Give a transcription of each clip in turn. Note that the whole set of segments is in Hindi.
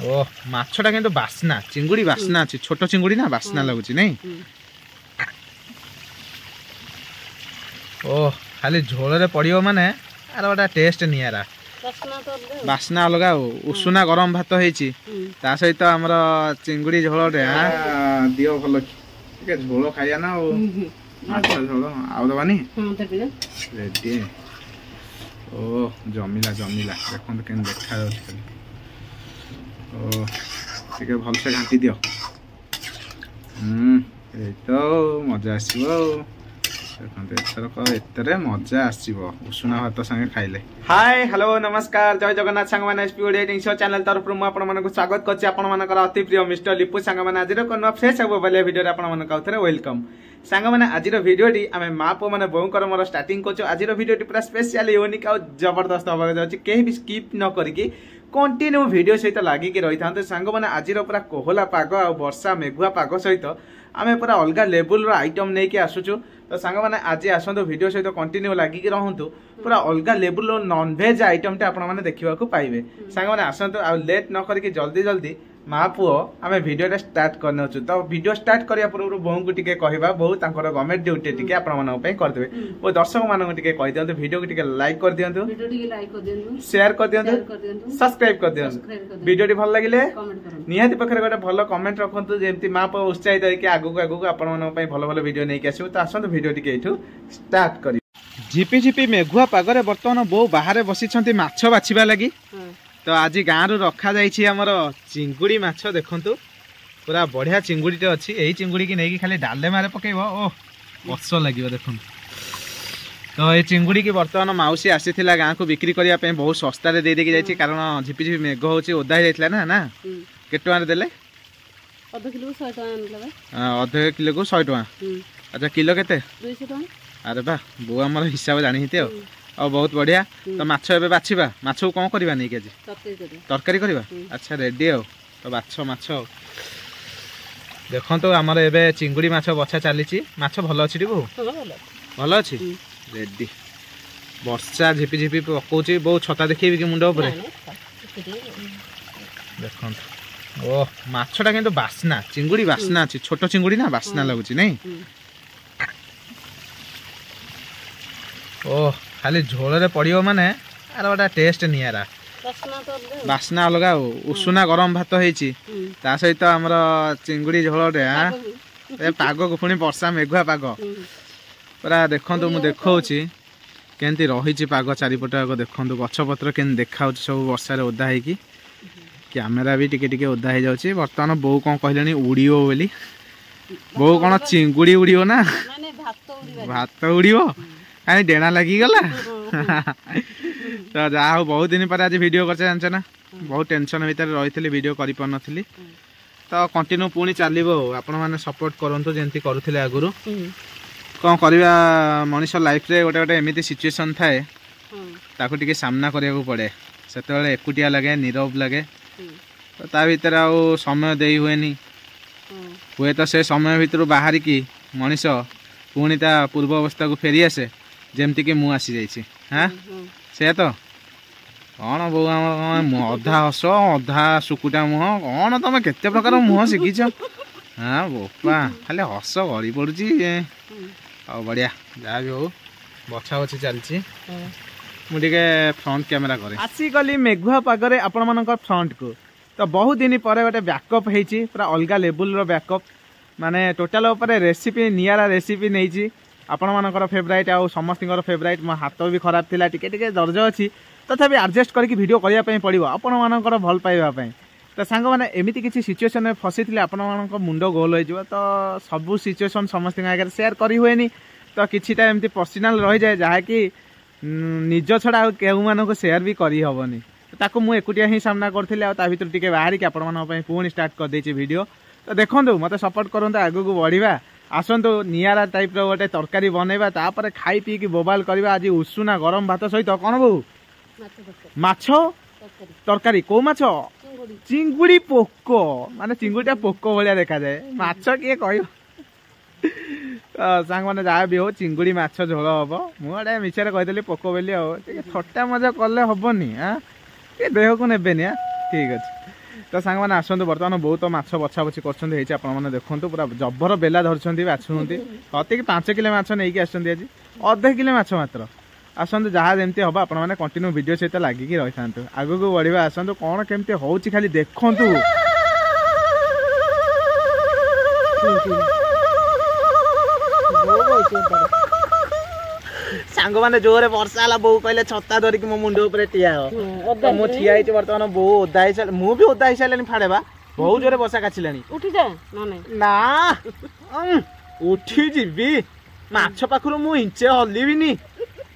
ओ माछटा किंतु बास्ना चिंगुड़ी बास्ना अछि छोटो चिंगुड़ी ना बास्ना लागुची नहीं ओ खाली झोल रे पड़ियो माने आर गोटा टेस्ट नियारा बास्ना अलग उषुना गरम भात होईची ता सहित हमर चिंगुड़ी झोल रे दियो भलो के झोल खाया ना ओ माछ झोल आउ दबानी रेडी ओ जमिला जमिला देखो केन देखा जाउछ ओ ठीक भल से घाटी दियो ए तो मजा आसीबो एतरे मजा आसीबो उषुना भात संगे खाइले। हाय हेलो नमस्कार जय जगन्नाथ सांग माने एसपी ओडिया टिंग शो चैनल तरफ रु आपण मानको स्वागत करछि आपण मानकर अति प्रिय मिस्टर लिपु सांग माने आजिरो कोन फ्रेश अब बले वीडियो रे आपण मानको आउथरे वेलकम सांग माने आजिरो वीडियो डी आमे मापो माने बोंकर मोर स्टार्टिंग कोचो आजिरो वीडियो डी पूरा स्पेशल यूनिक आ जबरदस्त होबा जाउछि केही भी स्किप न करिकि कंटिन्यू वीडियो सहित लागिक रही था सांग मैंने आज पूरा कोहला पाग आ वर्षा मेघुआ पाग सहित आम पूरा अलग लेवल आइटम नहीं कि आसुचु तो सांग मैंने आज आसतु वीडियो सहित कंटिन्यू लागिक रहतु पूरा अलग लेवल नॉनवेज आइटम टे आपण मैंने देखा पाइबे सांग मैंने आसतु आ लेट न करके जल्दी जल्दी माँ पुओ आम वीडियो स्टार्ट करने तो वीडियो स्टार्ट करिया पूर्व बोहू को टिके कहबा बहुत तांकर गवर्नमेंट ड्यूटी टिके आपण मानन पई कर देबे ओ दर्शक मानन टिके कहि दियंतु वीडियो को टिके लाइक कर दियंतु वीडियो टिके लाइक कर दियंतु शेयर कर दियंतु सब्सक्राइब कर दियंतु वीडियो टी भल लागिले कमेंट करूँ निहाती पखरे गोटे भल कमेंट रखंतु जेमति माँ पुओ उत्साहित होई कि आगु आपण मानन पई भल भल वीडियो नै कि आसु त आसंतु वीडियो टिके एठु स्टार्ट करी झिपी झिपी मेघुआ पागरे वर्तमान बो बाहर बसी छंती माछ बाछिबा लागि तो आज गाँव रु रखा जामर चिंगुड़ी माछ देखु पूरा बढ़िया चिंगुड़ीटे अच्छी यही चिंगुड़ी की नहीं खाली डाले मारे पकेब ओ कष लगे देखु तो ये चिंगुड़ी की बर्तमान मौसी आसी गाँव को बिक्री करने बहुत सस्ता दे देकी जाइए कारण झिपी झिपी मेघ हो ओदा ही ना ना केटे देले अध किलो को 100 टका अच्छा किलो केते 200 टका अरे बा बो आमर हिसाब जानी और बहुत बढ़िया तो माछ एबे बाछिबा माछ को कौन करबा नहीं केजी तरकारी करबा अच्छा रेडी हो तो बाछ माछ देखो तो आमर एबे चिंगुड़ी माछ बछा चलीची माछ भलो अछि टिबो भलो अछि रेडी वर्षा झिपी झिपी पकोची बहुत छता देखिबी कि मुंडो ऊपर देखो ओ माछटा किंतु बास्ना चिंगुड़ी बास्ना अछि छोटो चिंगुड़ी ना बास्ना लागुची नहीं ओ खाली झोल रे पड़ियो माने आर गोटा टेस्ट नियारा बास्ना अलग उषुना गरम भात होईची ता सहित हमर चिंगुड़ी झोल रे ए पाग को पुनी वर्षा मेघुआ पाग पूरा देखंतु मु देखौची केंती रहिची पाग चारिपट आगो देखंतु गछ पत्र केन देखाउची सब वर्षा रे ओदा हेकी कैमरा भी टिके टिके ओदा हे जाउची वर्तमान बो कोन कहलेनी उड़ियो बोली बो कोन चिंगुड़ी उड़ियो ना माने भात उड़ियो कहीं डेणा लगी गला तो जा बहुत दिन पर आज वीडियो कर जान ना बहुत टेंशन भीतर रही वीडियो कर पार नी तो कंटिन्यू पुणी चलो आपण मैंने सपोर्ट करूँ जमी करुले आगुरी कौन करवा मनीष लाइफ रे गोटे गोटे एमती सिचुएसन थाए ताकू टिके सामना करने को पड़े से एकुटिया लगे नीरव लगे तो ता भीतर आउ समय दे हुए हुए तो से समय भितर बाहर की मनीष पुणी ता पूर्व अवस्था को फेरी आसे जमती कि मुँह आसी जाइए हाँ से तो कौन बो अधा हस अधा सुकुटा मुह कौन तुम केते प्रकार मुह शिखीच हाँ बोपा खाली हस गड़ी पड़ी बढ़िया जहाँ भी हो बछा बछी चलती मुझे फ्रंट कैमेरा करे आसीगली मेघुआ पागरे आपण मान फ्रंट को तो बहुत दिन पर गोटे बैकअप होती पूरा अलग लेवल बैकअप माने टोटाल रेसिपी नियारा रेसिपी नहीं आपण मानकर फेवराइट आउ समस्त फेवराइट मो हाथ भी खराब थिला टिके टिके दर्ज अच्छी तथापि एडजस्ट करके वीडियो करने पड़ो आपण मानकर भल पाइबा तो सांग मैंने एमती किसी सिचुएसन में फसी थे आपण मान मुंड गोल हो तो सबू सिचुएसन समस्त आगे सेयार करी हुए तो किछिटा एमती पर्सनाल रही जाए जहाँकि निज छड़ा केहू मानक सेयार भी करी हबनी ताकू मु एकुटिया ही सामना करथिले आ ता भीतर टिके बाहर के आपण मान पुणी स्टार्ट कर देछि वीडियो तो देखंतु मते सपोर्ट करंतु आगु को बढ़िबा आसतु नियारा टाइप रो गोटे तरकारी बनैबा तापर खाई पी की बोबाल करबा आज उषुना गरम भात सहित कौन बो माछ तरकारी को माछ चिंगुड़ी पोको माने चिंगुड़ीटा पोको भलिया देखा जाए माछ किए कहयो सांग मैंने जहाँ भी हो चिंगुड़ी माछ झोल हम मुझे मिछे कहीदेली पोको बोली थट्टा मजा कले हेनी हाँ ये देह को ने ठीक अच्छे तो सांग मैंने आसतु बर्तमान बहुत माछ बछा बछी कर आपने देखूँ पूरा जबर बेला धरती बाछुंट अति 5 किलो माछ नहीं आज अधे किलो माछ मात्र आसतु जहाँ जमी हम आप कंटिन्यू वीडियो सहित लगिकी रही था आग को बढ़िया आसतु कौन केमती हो खाली देखु सांग मैंने जोरे वर्षा है बो कहले छता धरिक मो मुंड ऊपर ठिया हो तो मु ठिया होइछि वर्तमान बो ओदा हिस मु भी ओदा हिसालेनी फाड़ेबा बहुत जोरे वर्षा काचिलानी उठी जा ना उठी जीवी माछ पाखरु मु इंचे हल्लिबिनी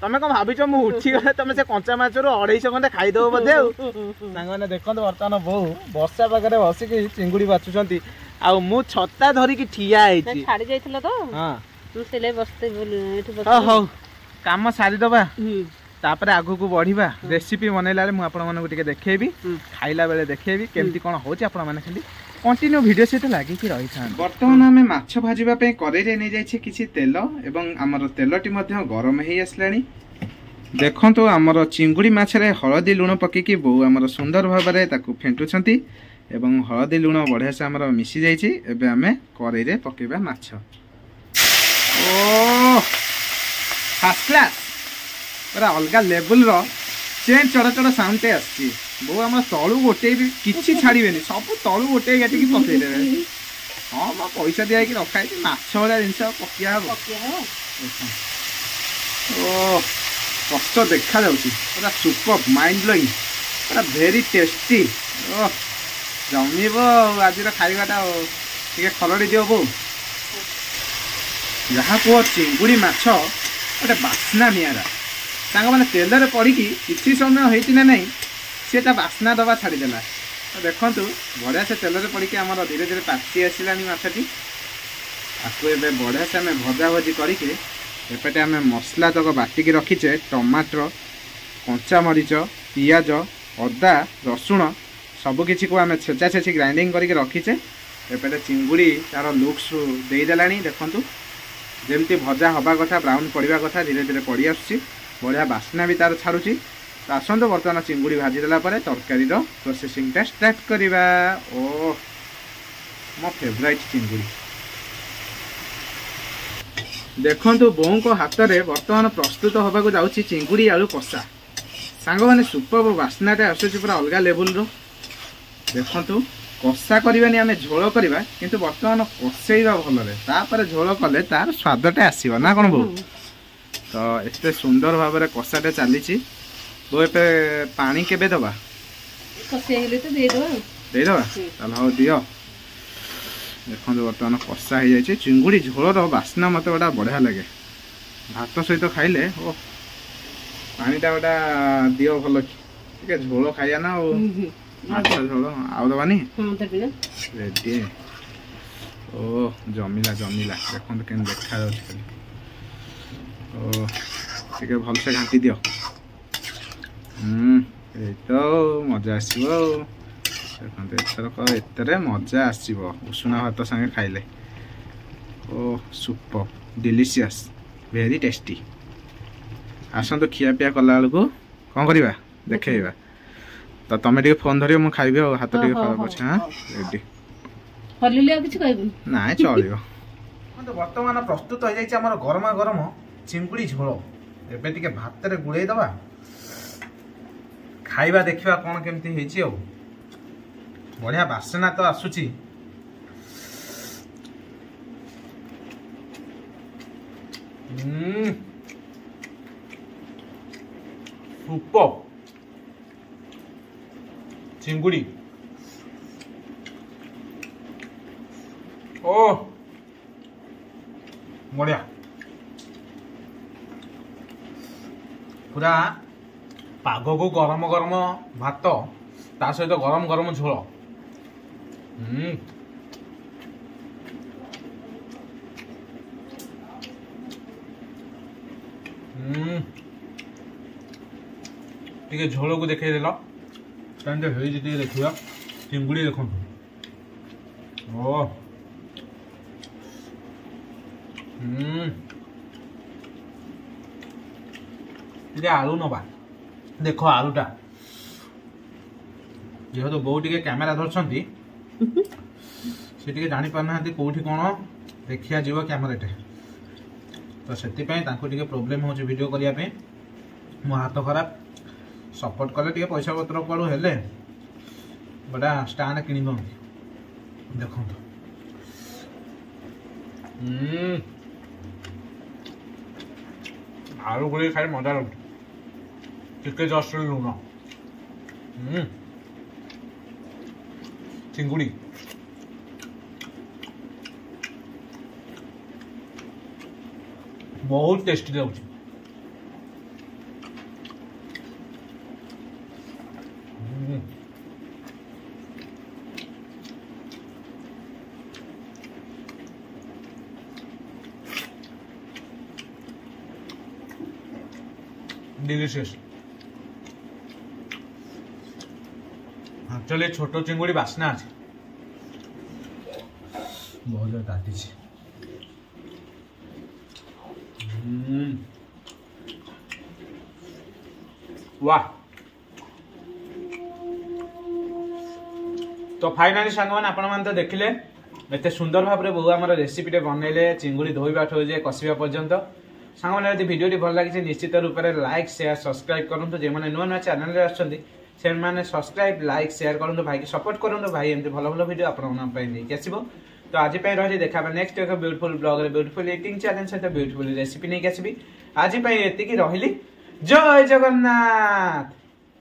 तमे कौन भाविच मु उठी गले तमे से कंचा माछ रु 250 खंडे खाई दो बदे सांग मैंने देखंत वर्तमान बो वर्षा पाखरे बसिक चिंगुड़ी बाचुचंती आ मु छता धरिक ठिया होइछि छाड़ी जाइथिला तो हां तू सेले बसते एठी बस हो काम सारीदबा तापर आगु को बढ़िबा रेसिपी बनैला रे मु आपण मानको टिके देखेबी खाइला बेले देखेबी केमती कोन होची आपण माने खाली कंटिन्यू वीडियो सहित लागि कि रही था। वर्तमान हमें माछ भाजिबा पे करै रे नै जाय छै किछि तेल एवं हमर तेलटी मध्ये गरम हेई आसलानी देखंतो हमर चिंगुडी माछ रे हळदी लूण पके कि बहु हमर सुंदर भाबरे ताकू फेंटुछंती एवं हळदी लूण बढ़िया से हमर मिसी जाय छै एबे हमें करै रे पकेबा माछ ओ फर्स्ट क्लास पूरा अलग लेवल रो चेन चढ़ चढ़ साउंड टे आसी बो हम तलू गोटे भी किछि छाड़ीबेनी सब तलू गोटे गाटी की पकई देबे हां म पैसा दिया कि रखा है माछ वाला जिंस पकिया हो ओ कष्ट देखा जाउची पूरा सुपर माइंड ब्लोइंग पूरा वेरी टेस्टी ओ जमीबो आज रा खाइबाटा ठीक खलड़ी दियो बो जहाँ को चिंगुड़ी माछ गोटे बास्ना निरा सांग मैंने तेल पड़ी किसी समय होती ना नहीं सी बास्ना दबा छाड़देला तो देखु बढ़िया से तेल पड़ी आम धीरे धीरे पाची आसला मछटी आपको ए बढ़िया से आम भजा भजी करके एपटे आम मसला तक बाटिकी रखीचे टमाटर कंचा मरीच पियाज अदा रसुण सबकि को आम छेचा छेची ग्राइंडिंग करके रखीचे एपटे चिंगुड़ी तार लुक्स देदेला देखु जमती भजा हवा कथा ब्राउन पड़ा कथा धीरे धीरे पड़ी आसुची बढ़िया बास्ना भी तार छाड़ुची तो आसतु बर्तमान चिंगुड़ी भाजीदेला तरकारी प्रोसेसिंग स्टार्ट करवा ओ मो फेवराइट चिंगुड़ी देखु बों को हाथ में बर्तमान प्रस्तुत होगा जाऊँगी चिंगुड़ी आलू कषा सांग मैंने सुपर बास्नाटे आसूँ पूरा अलग लेवल रो देखु कषा करवानी आम झोल करवा किंतु बर्तमान कषेवा भल तापर झोल कले तार स्वादटे आसो ना कौन बो तो एते सुंदर भाव में कषाटे चली बो ए पानी केबे दबा देदबा चल हाँ दियो देखो बर्तमान कषा हो जाए चिंगुड़ी झोलर बास्ना मत गोटा बढ़िया लगे भात सहित खाइले ओ पानीटा गोटा दियो भल टे झोल खाइया ना माछ झोल आउ दबानी रेडी ओ जमिला जमिला देखो के देखा जाऊँ ओ टे भल से घाटी दियो तो मजा आसो देखते एतरे मजा आसो उषुना भात संगे खाइले ओ सुपर डिलीशियस वेरी टेस्टी आसतु खियापिया कला बेलू कौन करवा देखा तो तुम टे फोन धर मुझे खाइबी हाथ टे खराब अच्छे हाँ रेडी ना चलो बर्तमान प्रस्तुत हो जाए गरमा गरम चिंगुड़ी झोल एबे टिके भात रे गुड़े दबा खाइबा देखिबा कौन केमती हेची हो बढ़िया बासना तो आसुची सुपर चिंगुड़ी ओ बढ़िया पूरा पाग को गरम गरम भात ता सहित गरम गरम झोल टे झोल को देखे देल देखा चिंगुड़ी देखो ओ आलू नवा देख आलूटा जेहेतु बो टिके कैमेरा धरछंती से टिके जानि पारना कोठी कोन देखिया जीव कैमेराटे तो से टिके प्रोब्लेम हो वीडियो करिया पे मो हाथ खराब सपोर्ट कले टिके पैसा पत्र पड़ू हेले बड़ा स्टैंड किनी दो देखो आलू गुड़ी खाई मजा लगे टिके जस्ट लुण चिंगुड़ी बहुत टेस्टी लगुच डिलीशियस एक्चुअली छोटो चिंगुड़ी बासना अच्छे बहुत ताती वाह तो फाइनाली सांग मैंने आपण मैंने तो देखिले एत सुंदर भाव में बहु आम रेसिपी बनइले चिंगुड़ी धोइबा ठो जे कसिबा पर्यंत सांग मैंने यदि वीडियो भल लगी निश्चित रूप से लाइक शेयर सब्सक्राइब करूँ जो मैंने नुआ नुआ चैनल आसने सब्सक्राइब लाइक शेयर करूँ भाई की सपोर्ट करूँ भाई एमती भल भल वीडियो आपको आसो तो आज रही देखा नेक्स्ट एक ब्यूटीफुल ब्लॉग रे ब्यूटीफुल ईटिंग चैलेंज सहित ब्यूटीफुल रेसिपी नहीं आसबि आज ये रही जय जगन्नाथ।